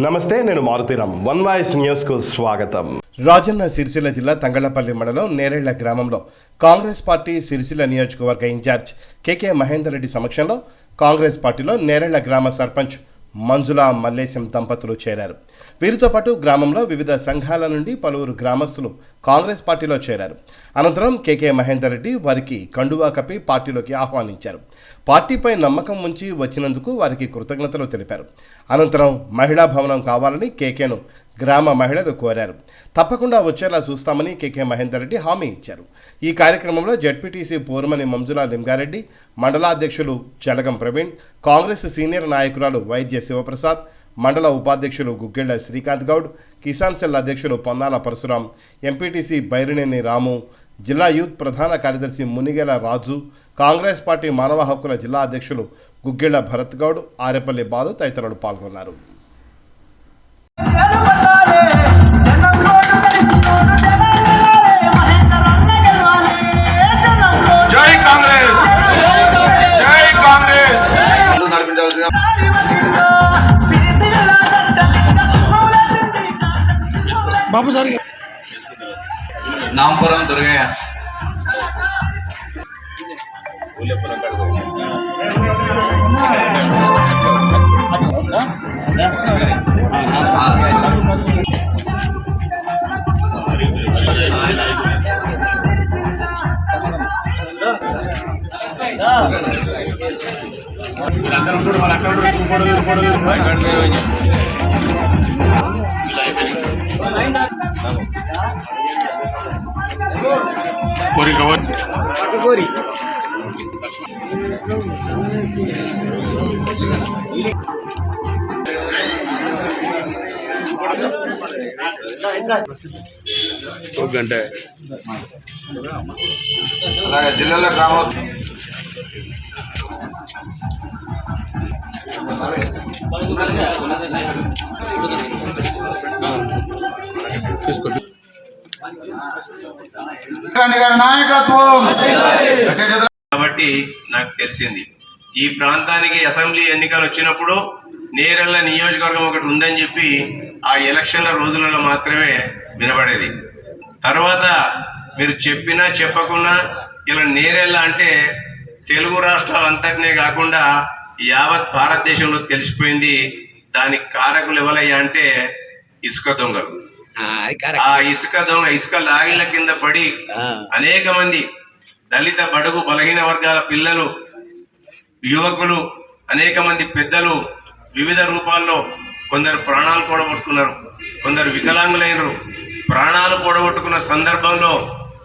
నమస్తే, నేను Maruthi Ram. One voice న్యూస్కు స్వాగతం. రాజన్న సిరిసిల్ల జిల్లా తంగళ్లపల్లి మండలం నేరేళ్ల గ్రామంలో కాంగ్రెస్ పార్టీ సిరిసిల్ల నియోజకవర్గ ఇన్ఛార్జ్ కేకే మహేందర్ రెడ్డి సమక్షంలో కాంగ్రెస్ పార్టీలో నేరేళ్ల గ్రామ సర్పంచ్ మంజుల మల్లేశం దంపతులు చేరారు. వీరితో పాటు గ్రామంలో వివిధ సంఘాల నుండి పలువురు గ్రామస్తులు కాంగ్రెస్ పార్టీలో చేరారు. అనంతరం కేకే మహేందర్ రెడ్డి వారికి కండువా కప్పి పార్టీలోకి ఆహ్వానించారు. పార్టీపై నమ్మకం ఉంచి వచ్చినందుకు వారికి కృతజ్ఞతలు తెలిపారు. అనంతరం మహిళా భవనం కావాలని కేకేను గ్రామ మహిళలు కోరారు. తప్పకుండా వచ్చేలా చూస్తామని కేకే మహేందర్ రెడ్డి హామీ ఇచ్చారు. ఈ కార్యక్రమంలో జడ్పీటీసీ పూర్మని మంజుల లింగారెడ్డి, మండలాధ్యక్షులు జలగం ప్రవీణ్, కాంగ్రెస్ సీనియర్ నాయకురాలు వైద్య శివప్రసాద్, మండల ఉపాధ్యక్షులు గుగ్గిళ్ల శ్రీకాంత్ గౌడ్, కిసాన్ సెల్ అధ్యక్షులు పొన్నాల పరశురాం, ఎంపీటీసీ బైరినేని రాము, జిల్లా యూత్ ప్రధాన కార్యదర్శి మునిగేల రాజు, కాంగ్రెస్ పార్టీ మానవ హక్కుల జిల్లా అధ్యక్షులు గుగ్గిళ్ల భరత్ గౌడ్, ఆరేపల్లి బాలు తదితరులు పాల్గొన్నారు. జై కాంగ్రెస్, జై కాంగ్రెస్. బాబు సార్ నాంపురం దుర్గయ్య ఒక గంట అలాగే జిల్లాలో గ్రామం నాయకత్వం. కాబట్టి నాకు తెలిసింది ఈ ప్రాంతానికి అసెంబ్లీ ఎన్నికలు వచ్చినప్పుడు నేరెళ్ల నియోజకవర్గం ఒకటి ఉందని చెప్పి ఆ ఎలక్షన్ల రోజులలో మాత్రమే వినబడేది. తర్వాత మీరు చెప్పినా చెప్పకున్నా ఇలా నేరెళ్ల అంటే తెలుగు రాష్ట్రాలంతటినే కాకుండా యావత్ భారతదేశంలో తెలిసిపోయింది. దానికి కారకులు ఎవరయ్యా అంటే ఇసుక దొంగలు. ఆ ఇసుక లాగిళ్ల కింద పడి అనేక మంది దళిత బడుగు బలహీన వర్గాల పిల్లలు, యువకులు, అనేక మంది పెద్దలు వివిధ రూపాల్లో కొందరు ప్రాణాలు కూడగొట్టుకున్నారు, కొందరు వికలాంగులైనరు. ప్రాణాలు కూడగొట్టుకున్న సందర్భంలో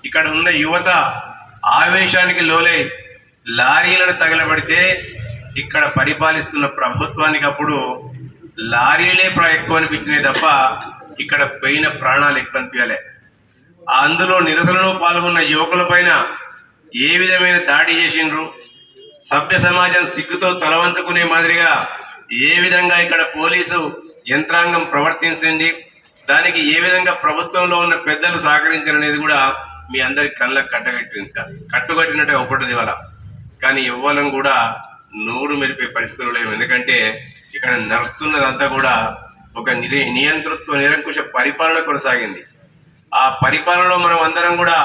ఇక్కడ ఉన్న యువత ఆవేశానికి లోలై లారీలను తగలబడితే ఇక్కడ పరిపాలిస్తున్న ప్రభుత్వానికి అప్పుడు లారీలే ఎక్కువ అనిపించినాయి తప్ప ఇక్కడ పోయిన ప్రాణాలు ఎక్కువ అనిపించాలి. అందులో నిరసనలో పాల్గొన్న యువకుల పైన ఏ విధమైన దాడి చేసిండ్రు, సభ్య సమాజం సిగ్గుతో తలవంచుకునే మాదిరిగా ఏ విధంగా ఇక్కడ పోలీసు యంత్రాంగం ప్రవర్తించింది, దానికి ఏ విధంగా ప్రభుత్వంలో ఉన్న పెద్దలు సహకరించారనేది కూడా మీ అందరికి కళ్ళకు కట్టుకట్టినట్టే ఒకటిది వాళ్ళ. కానీ ఇవ్వడం కూడా నూరు మెరిపే పరిస్థితులు లేవు. ఎందుకంటే ఇక్కడ నడుస్తున్నదంతా కూడా ఒక నియంతృత్వ నిరంకుశ పరిపాలన కొనసాగింది. ఆ పరిపాలనలో మనం అందరం కూడా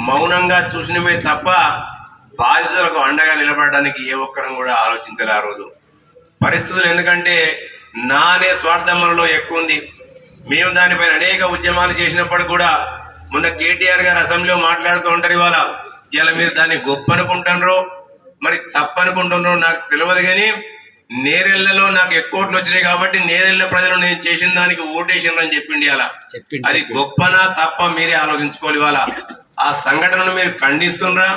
మౌనంగా చూసినమే తప్ప బాధితులకు అండగా నిలబడడానికి ఏ ఒక్కరం కూడా ఆలోచించాలి ఆ రోజు పరిస్థితులు. ఎందుకంటే నా అనే స్వార్థం మనలో ఎక్కువ ఉంది. మేము దానిపైన అనేక ఉద్యమాలు చేసినప్పుడు కూడా మొన్న కేటీఆర్ గారు అసెంబ్లీలో మాట్లాడుతూ ఉంటారు. ఇలా మీరు దాన్ని గొప్ప అనుకుంటున్నారో మరి తప్పనుకుంటున్నారో నాకు తెలియదు, కానీ నేరెళ్లలో నాకు ఎక్కువ ఓట్లు వచ్చినాయి కాబట్టి నేరెళ్ల ప్రజలు నేను చేసిన దానికి ఓటేసినని చెప్పిండి. అలా అది గొప్పనా తప్ప మీరే ఆలోచించుకోవాలి. ఆ సంఘటనను మీరు ఖండిస్తున్నారా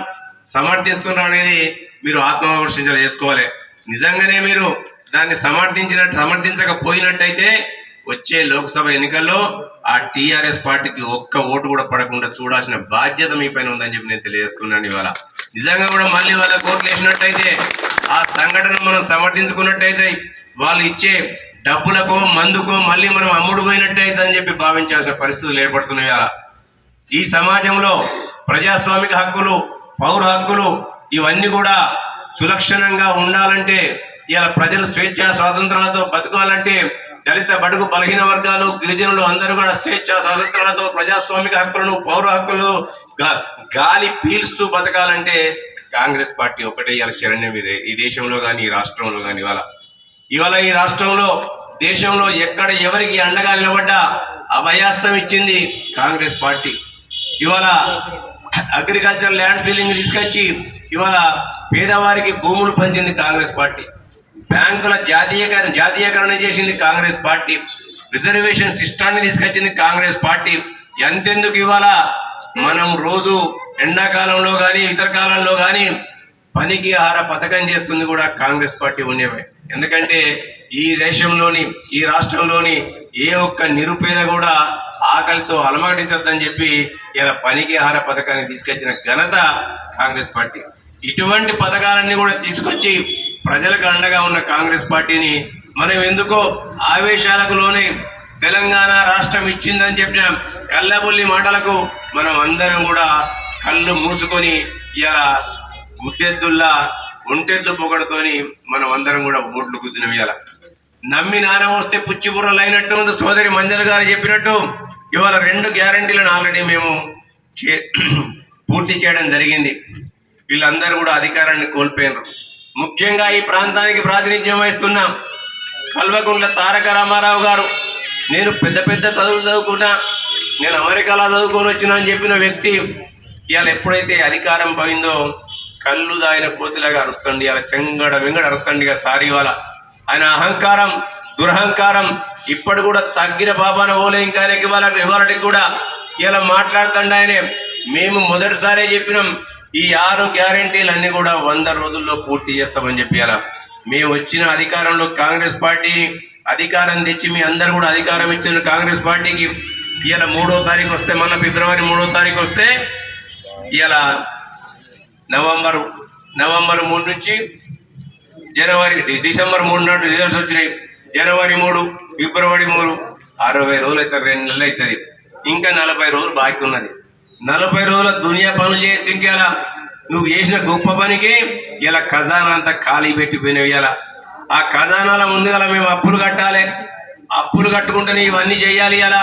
సమర్థిస్తున్నారా అనేది మీరు ఆత్మవిమర్శించాలి చేసుకోవాలి. నిజంగానే మీరు దాన్ని సమర్థించకపోయినట్టయితే వచ్చే లోక్సభ ఎన్నికల్లో ఆ టీఆర్ఎస్ పార్టీకి ఒక్క ఓటు కూడా పడకుండా చూడాల్సిన బాధ్యత మీ పైన ఉందని చెప్పి నేను తెలియజేస్తున్నాను. ఇవాళ నిజంగా కూడా మళ్ళీ వాళ్ళ కోట్లు వేసినట్టయితే ఆ సంఘటన మనం సమర్థించుకున్నట్టయితే వాళ్ళు ఇచ్చే డబ్బులకో మందుకో మళ్ళీ మనం అమ్ముడు పోయినట్టయితే అని చెప్పి భావించాల్సిన పరిస్థితులు ఏర్పడుతున్నాయి. ఈ సమాజంలో ప్రజాస్వామిక హక్కులు, పౌర హక్కులు ఇవన్నీ కూడా సులక్షణంగా ఉండాలంటే ఇలా ప్రజలు స్వేచ్ఛ స్వాతంత్రాలతో బతకాలంటే దళిత బడుగు బలహీన వర్గాలు గిరిజనులు అందరూ కూడా స్వేచ్ఛ స్వాతంత్రాలతో ప్రజాస్వామిక హక్కులను పౌర హక్కులను గాలి పీల్స్తూ బతకాలంటే కాంగ్రెస్ పార్టీ ఒకటే ఇవాళ శరణ్యం ఇదే ఈ దేశంలో కానీ ఈ రాష్ట్రంలో కానీ ఇవాళ ఈ రాష్ట్రంలో దేశంలో ఎక్కడ ఎవరికి అండగా నిలబడ్డా అభయాస్తం ఇచ్చింది కాంగ్రెస్ పార్టీ. ఇవాళ అగ్రికల్చర్ ల్యాండ్ సీలింగ్ తీసుకొచ్చి ఇవాళ పేదవారికి భూములు పంచింది కాంగ్రెస్ పార్టీ. బ్యాంకుల జాతీయకరణ చేసింది కాంగ్రెస్ పార్టీ. రిజర్వేషన్ సిస్టాన్ని తీసుకొచ్చింది కాంగ్రెస్ పార్టీ. ఎంతెందుకు ఇవాళ మనం రోజు ఎండాకాలంలో కానీ ఇతర కాలంలో కానీ పనికి ఆహార పథకం చేస్తుంది కూడా కాంగ్రెస్ పార్టీ ఉండేవే. ఎందుకంటే ఈ దేశంలోని ఈ రాష్ట్రంలోని ఏ ఒక్క నిరుపేద కూడా ఆకలితో అలమటించద్దని చెప్పి ఇలా పనికి ఆహార పథకాన్ని తీసుకొచ్చిన ఘనత కాంగ్రెస్ పార్టీ. ఇటువంటి పథకాలన్నీ కూడా తీసుకొచ్చి ప్రజలకు అండగా ఉన్న కాంగ్రెస్ పార్టీని మనం ఎందుకో ఆవేశాలకు లోనే తెలంగాణ రాష్ట్రం ఇచ్చిందని చెప్పిన కల్లబుల్లి మాటలకు మనం అందరం కూడా కళ్ళు మూసుకొని ఇలా గుద్దెద్దుల్లా ఒంటెద్దు పొగడుతోని మనం అందరం కూడా ఓట్లు కూర్చున్నాం. ఇవాళ నమ్మి నారం వస్తే పుచ్చిబుర్రలు అయినట్టు సోదరి మంజల్ గారు చెప్పినట్టు ఇవాళ 2 గ్యారంటీలను ఆల్రెడీ మేము పూర్తి చేయడం జరిగింది. వీళ్ళందరూ కూడా అధికారాన్ని కోల్పోయినారు. ముఖ్యంగా ఈ ప్రాంతానికి ప్రాతినిధ్యం వహిస్తున్న కల్వకుంట్ల తారక రామారావు గారు, నేను పెద్ద పెద్ద చదువులు చదువుకున్నా, నేను అమెరికాలో చదువుకొని వచ్చినా అని చెప్పిన వ్యక్తి ఇవాళ ఎప్పుడైతే అధికారం పోయిందో కళ్ళు దాయిన కోతిలాగా అరుస్తుంది. ఇలా చెంగడ వెంగడ అరుస్తుంది. ఇక సారి ఇవాళ ఆయన అహంకారం దురహంకారం ఇప్పుడు కూడా తగ్గిన పాపాన ఓలే. ఇంకా ఇవాళకి కూడా ఇలా మాట్లాడుతుండే ఆయనే. మేము మొదటిసారే చెప్పినాం ఈ 6 గ్యారెంటీలన్నీ కూడా 100 రోజుల్లో పూర్తి చేస్తామని చెప్పి. అలా మేము వచ్చిన అధికారంలో కాంగ్రెస్ పార్టీ అధికారం తెచ్చి మీ అందరు కూడా అధికారం ఇచ్చిన కాంగ్రెస్ పార్టీకి ఇలా 3వ తారీఖు వస్తే, మన ఫిబ్రవరి 3వ తారీఖు వస్తే ఇలా నవంబర్ 3 నుంచి డిసెంబర్ 3 నాడు రిజల్ట్స్ వచ్చినాయి. జనవరి 3, ఫిబ్రవరి 3, 60 రోజులు అవుతుంది, 2 నెలలు అవుతుంది. ఇంకా 40 రోజులు బాకీ ఉన్నది. 40 రోజుల దునియా పనులు చేయొచ్చు. ఇంకా నువ్వు చేసిన గొప్ప పనికి ఇలా ఖజానా అంతా ఖాళీ పెట్టిపోయినావు. ఇలా ఆ ఖజానాల ముందుగా మేము అప్పులు కట్టాలి, అప్పులు కట్టుకుంటేనే ఇవన్నీ చేయాలి. ఇలా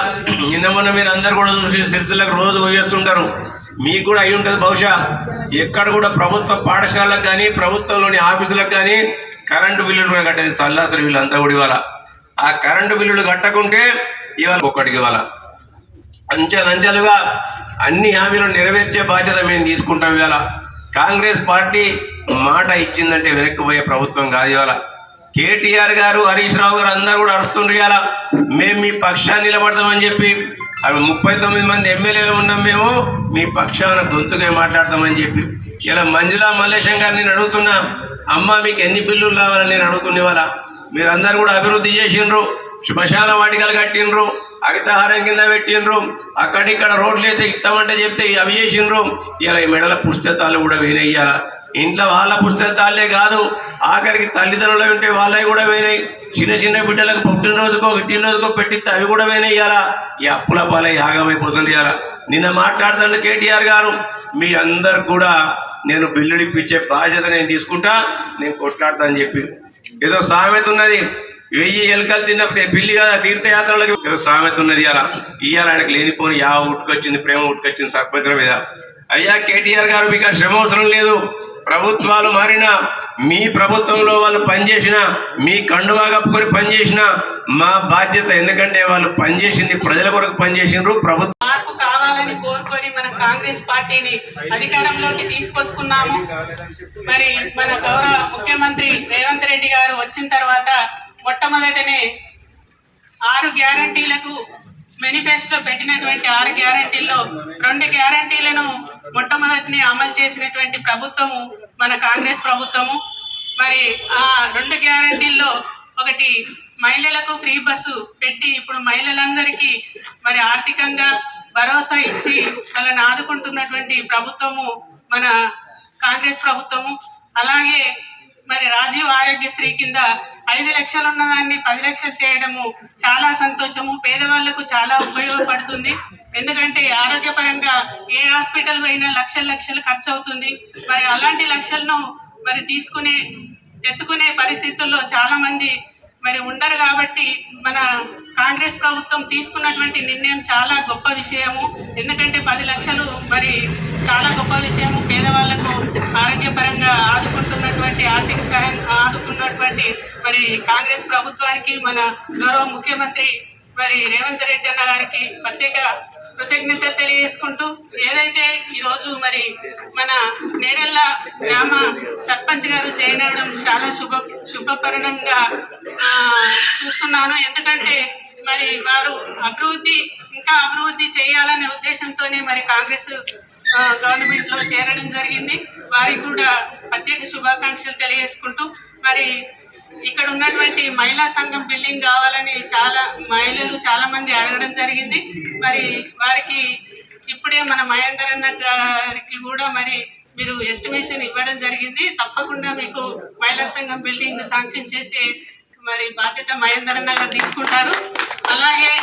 నిన్న మొన్న మీరు అందరు కూడా చూసి సిరిసిల్లకు రోజు పోయేస్తుంటారు. మీకు కూడా అయి ఉంటుంది బహుశా. ఎక్కడ కూడా ప్రభుత్వ పాఠశాలకు కానీ ప్రభుత్వంలోని ఆఫీసులకు కానీ కరెంటు బిల్లులు కూడా కట్టేది సల్లాసలు వీళ్ళంతా కూడా. ఇవాళ ఆ కరెంటు బిల్లులు కట్టకుంటే ఇవాళ ఒక్కటికి ఇవాళ అంచెలంచెలుగా అన్ని హామీలను నెరవేర్చే బాధ్యత మేము తీసుకుంటాం. ఇవాళ కాంగ్రెస్ పార్టీ మాట ఇచ్చిందంటే వెనక్కిపోయే ప్రభుత్వం కాదు. ఇవాళ కేటీఆర్ గారు, హరీష్ రావు గారు అందరూ కూడా అరుస్తుండ్రు. ఇవాళ మేము మీ పక్షాన్ని నిలబడతామని చెప్పి 39 మంది ఎమ్మెల్యేలు ఉన్నాం, మేము మీ పక్షాన గొంతుగా మాట్లాడతామని చెప్పి. ఇలా మంజులా మల్లేశం గారిని నేను అడుగుతున్నా, అమ్మ మీకు ఎన్ని బిల్లులు రావాలని నేను అడుగుతున్నా. ఇవాళ మీరందరూ కూడా అభివృద్ధి చేసిండ్రు, శ్మశాన వాటికలు కట్టిండ్రు, హరితహారం కింద పెట్టిండ్రు, అక్కడిక్కడ రోడ్లు అయితే ఇస్తామంటే చెప్తే అవి చేసిండ్రు. ఇలా ఈ మెడల పుస్తకాలు కూడా వేనయ్యాల. ఇంట్లో వాళ్ళ పుస్తకాలే కాదు, ఆఖరికి తల్లిదండ్రులు ఉంటే వాళ్ళవి కూడా వేనాయి. చిన్న చిన్న బిడ్డలకు పుట్టినరోజుకో పెట్టిస్తే అవి కూడా వేనయ్యాలా. ఈ అప్పుల పాలై ఆగమైపోతుంది. ఇవాళ నిన్న మాట్లాడుతున్న కేటీఆర్ గారు, మీ అందరికి కూడా నేను బిల్లులు ఇప్పించే బాధ్యత నేను తీసుకుంటా, నేను కొట్లాడతా అని చెప్పి. ఏదో సామెత ఉన్నది, 1000 ఎలుకలు తిన్న పిల్లి కదా తీర్థయాత్రలకు ఏదో సామెత ఉన్నది. ఇవాళ ఆయనకు లేనిపోని ఉట్టుకొచ్చింది, ప్రేమ ఉట్టుకొచ్చింది సర్పంచుల మీద. అయ్యా కేటీఆర్ గారు, మీకు శ్రమ అవసరం లేదు. ప్రభుత్వాలు మారినా, మీ ప్రభుత్వంలో వాళ్ళు పనిచేసిన, మీ కండువా కప్పుకొని పనిచేసిన మా బాధ్యత. ఎందుకంటే వాళ్ళు పనిచేసింది ప్రజల కొరకు పనిచేసినారు. ప్రభుత్వం మార్పు కావాలని కోరుకొని మన కాంగ్రెస్ పార్టీని అధికారంలోకి తీసుకొచ్చుకున్నాము. మరి మన గౌరవ ముఖ్యమంత్రి రేవంత్ రెడ్డి గారు వచ్చిన తర్వాత మొట్టమొదటనే 6 గ్యారంటీలకు మేనిఫెస్టో పెట్టినటువంటి 6 గ్యారంటీల్లో 2 గ్యారంటీలను మొట్టమొదటిని అమలు చేసినటువంటి ప్రభుత్వము మన కాంగ్రెస్ ప్రభుత్వము. మరి ఆ 2 గ్యారంటీల్లో ఒకటి మహిళలకు ఫ్రీ బస్సు పెట్టి ఇప్పుడు మహిళలందరికీ మరి ఆర్థికంగా భరోసా ఇచ్చి వాళ్ళని ఆదుకుంటున్నటువంటి ప్రభుత్వము మన కాంగ్రెస్ ప్రభుత్వము. అలాగే మరి రాజీవ్ ఆరోగ్యశ్రీ కింద 5 లక్షలు ఉన్నదాన్ని 10 లక్షలు చేయడము చాలా సంతోషము. పేదవాళ్లకు చాలా ఉపయోగపడుతుంది. ఎందుకంటే ఆరోగ్యపరంగా ఏ హాస్పిటల్ పోయినా లక్షలు ఖర్చు అవుతుంది. మరి అలాంటి లక్షలను మరి తెచ్చుకునే పరిస్థితుల్లో చాలామంది మరి ఉండరు. కాబట్టి మన కాంగ్రెస్ ప్రభుత్వం తీసుకున్నటువంటి నిర్ణయం చాలా గొప్ప విషయము. ఎందుకంటే 10 లక్షలు మరి చాలా గొప్ప విషయము. పేదవాళ్లకు ఆరోగ్యపరంగా ఆదుకుంటున్నటువంటి ఆర్థిక సహాయం ఆదుకున్నటువంటి మరి కాంగ్రెస్ ప్రభుత్వానికి మన గౌరవ ముఖ్యమంత్రి మరి రేవంత్ రెడ్డి అన్న గారికి ప్రత్యేక కృతజ్ఞతలు తెలియజేసుకుంటూ, ఏదైతే ఈరోజు మరి మన నేరెళ్ళ గ్రామ సర్పంచ్ గారు చేయడం చాలా శుభపరిణంగా చూస్తున్నాను. ఎందుకంటే మరి వారు ఇంకా అభివృద్ధి చేయాలనే ఉద్దేశంతోనే మరి కాంగ్రెస్ గవర్నమెంట్లో చేరడం జరిగింది. వారికి కూడా ప్రత్యేక శుభాకాంక్షలు తెలియజేసుకుంటూ, మరి ఇక్కడ ఉన్నటువంటి మహిళా సంఘం బిల్డింగ్ కావాలని మహిళలు చాలా మంది అడగడం జరిగింది. మరి వారికి ఇప్పుడే మన మహేందర్ అన్న గారికి కూడా మరి మీరు ఎస్టిమేషన్ ఇవ్వడం జరిగింది. తప్పకుండా మీకు మహిళా సంఘం బిల్డింగ్ శాంక్షన్ చేసే మరి బాధ్యత మహేందర్ అన్న గారు తీసుకుంటారు. అలాగే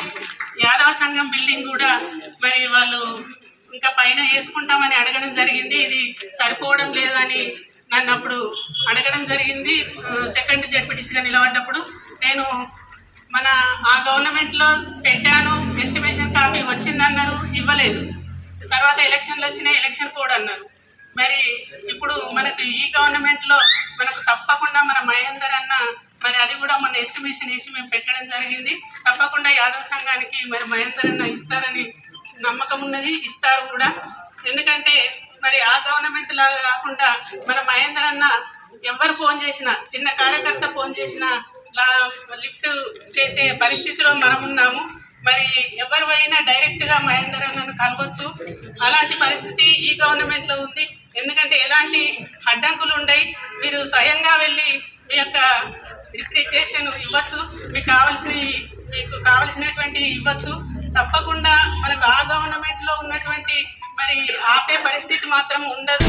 యాదవ సంఘం బిల్డింగ్ కూడా మరి వాళ్ళు ఇంకా పైన వేసుకుంటామని అడగడం జరిగింది. ఇది సరిపోవడం లేదని నన్ను అప్పుడు అడగడం జరిగింది. సెకండ్ జడ్పీటీసీగా నిలబడ్డప్పుడు నేను ఆ గవర్నమెంట్లో పెట్టాను, ఎస్టిమేషన్ కాపీ వచ్చిందన్నారు, ఇవ్వలేదు. తర్వాత ఎలక్షన్లు వచ్చినాయి, ఎలక్షన్ కోడ్ అన్నారు. మరి ఇప్పుడు మనకు ఈ గవర్నమెంట్లో మనకు తప్పకుండా మన మహేందర్ అన్న మరి అది కూడా మన ఎస్టిమేషన్ వేసి మేము పెట్టడం జరిగింది. తప్పకుండా యాదవ్ సంఘానికి మరి మహేందర్ అన్న ఇస్తారని నమ్మకం ఉన్నది, ఇస్తారు కూడా. ఎందుకంటే మరి ఆ గవర్నమెంట్ లాగా కాకుండా మన మహేందర్ అన్న ఎవరు ఫోన్ చేసినా, చిన్న కార్యకర్త ఫోన్ చేసినా లిఫ్ట్ చేసే పరిస్థితిలో మనం ఉన్నాము. మరి ఎవరు అయినా డైరెక్ట్గా మహేందర్ అన్నను కలవచ్చు. అలాంటి పరిస్థితి ఈ గవర్నమెంట్లో ఉంది. ఎందుకంటే ఎలాంటి అడ్డంకులు ఉండయి. మీరు స్వయంగా వెళ్ళి మీ యొక్క రిప్రజెంటేషన్ ఇవ్వచ్చు, మీకు కావలసినటువంటి ఇవ్వచ్చు. తప్పకుండా మనకు ఆ గవర్నమెంట్లో ఉన్నటువంటి మరి ఆపే పరిస్థితి మాత్రం ఉండదు.